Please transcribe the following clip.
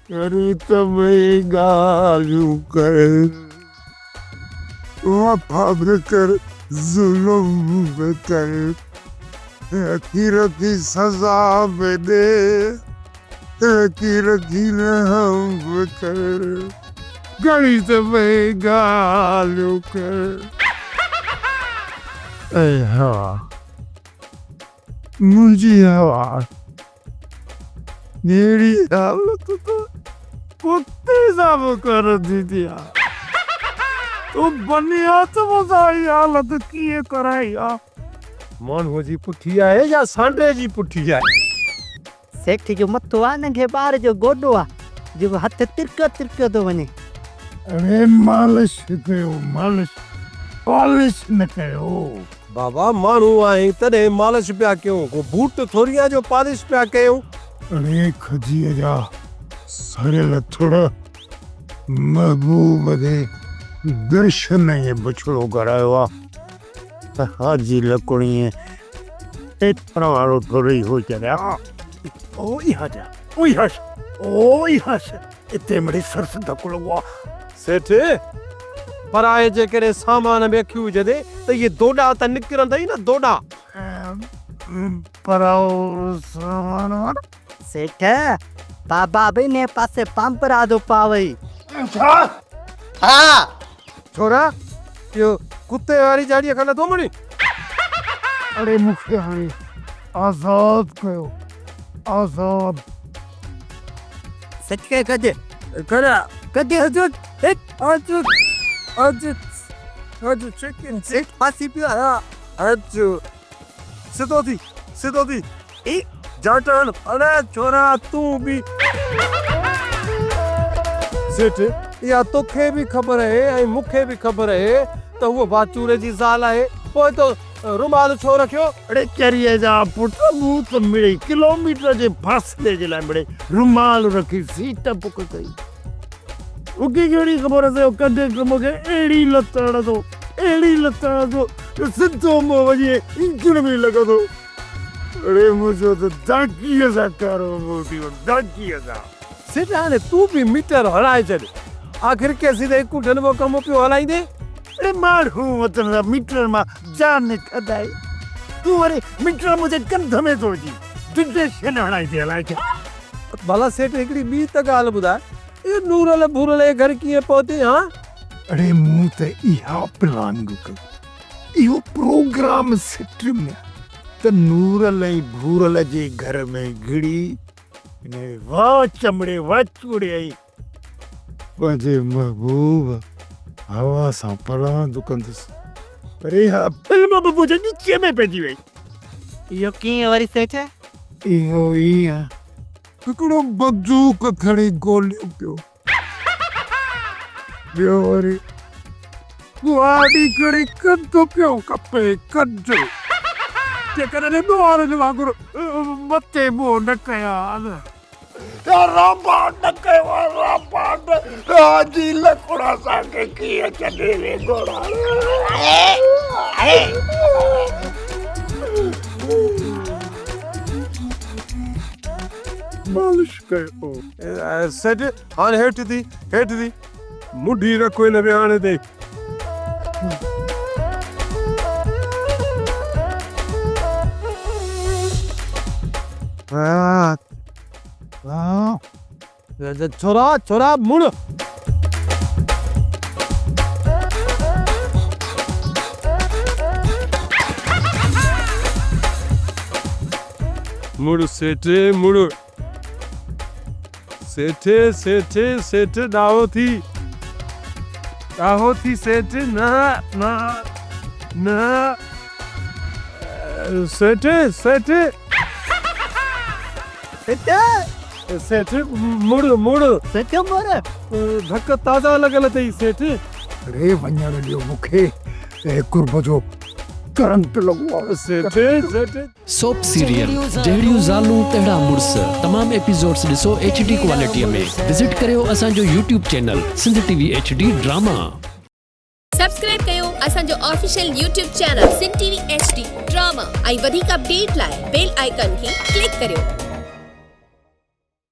अरे तमें गालियों कर वफा कर जुल्म कर आखिरत की सजा में दे आखिरत की रहम कर गली तमें गालियों कर। ऐ हवा मुझे हवा मेरी हालत तो कुत्ते साफ कर दी दिया तो बनिया तो मजाई हालत किए कराया मन हो जी पुठिया है या सांडे जी पुठिया सेठ जो मथो आ नंढे ॿार जो गोॾो आ जो हथ तिरकियो थो वञे। अरे मालिश कयो मालिश पॉलिश न कयो बाबा मानू आए तॾहिं मालिश पिया कयूं को बूट थोड़ी आहे जो पॉलिश पिया कयूं। अरे खजीअ जा सड़ियल थोड़ा महबूब दे दर्शन ये बछड़ो करायो आ त हाजी लकड़ीअ एतिरा वारो थोड़ी हो चलिया ओई हस इते मरे सरस धकुलो वा सेठ पराए जे करे सामान में रखियो जदे त ये दोडा त निकरंदा ई न दोडा पराओ सामान वारो सेठ बाबा बिने पासे पांपरा दो पावई। हाँ छोरा यो कुत्ते वाली जाड़ी खाना दो मणी। अरे मुखे हाणे आजाद कयो आजाद सेठ के कदे करा कदे हजूर एक हजूर हजू चिकन सेठ पासी पिया हजू सिधो थी ई जाटन अरे छोरा तू भी सेठ या तोखे भी खबर है ऐं मूंखे भी खबर है त वो बाचूरे जी ज़ाल आहे पोइ तो रुमाल छो रखियो। अरे चरिए जा पुट मूं त मिड़े किलोमीटर जे फासले जे लाइ मिड़े रुमाल रखी सीट पुक कई उकी कहिड़ी ख़बर आहे कॾहिं मूंखे अहिड़ी लतड़ दो सिधो मुंहुं वञे इंजण में लॻंदो। अरे मुंहिंजो त दाकीअ सां कारो मुंहुं थी वियो दाकीअ सां। सेठ हाणे तू भी मीटर हलाए छॾ आखिर के सीधे कुठन वो कम पियो हलाईंदे। अरे माण्हू मतलब मीटर मां जान कढाए तू वरी मीटर मुंहिंजे कंध में थो अची डिटेक्शन हणाई थी हलाए छा। भला सेठ हिकिड़ी ॿी त ॻाल्हि ॿुधाए इहो नूरल भूरल घर कीअं पहुते हाँ। अरे मूं त इहा प्लान कयो इहो प्रोग्राम सेट में त नूरल ऐं भूरल जे घर में घिड़ी ने वाह चमड़े वाह चूड़े आई पंहिंजे महबूब हवा सां परांदु कंदुसि। अरे हा फिल्म बि मुंहिंजे नीचे में पइजी वई। यो कीअं वरी सेठ इहो ईअं हिकिड़ो बंदूक खणी गोलियूं पियो ॿियो वरी कुआड़ी खणी कंधु पियो कपे कंधु जेकॾहिं ॿार जे वांगुरु मथे मुंहुं न कया राबान न कयो राबान हाजी लकुड़ा सां कीअं छॾे वेंदो मालिश कयो सेठ हाणे हेठि थी मुंडी रखो हिन विहाणे ते। छोरा मुड़ मुड़ सेठ मुड़ सेठ डाहो थी सेठ ना सेठ मुड़ सेठ मोर धक ताज़ा लगल अथई सेठ। अरे वञण ॾियो मूंखे कुर्ब जो करंट लॻो आहे सेठ सोप सीरियल जहिड़ियूं ज़ालूं तहिड़ा मुड़ुस तमाम एपिसोड्स ॾिसो HD क्वालिटीअ में विज़िट करियो असांजो YouTube channel Sindh TV HD drama. Subscribe कयो असांजो official YouTube channel Sindh TV HD drama ऐं वधीक अपडेट लाइ बेल आइकन खे क्लिक करियो।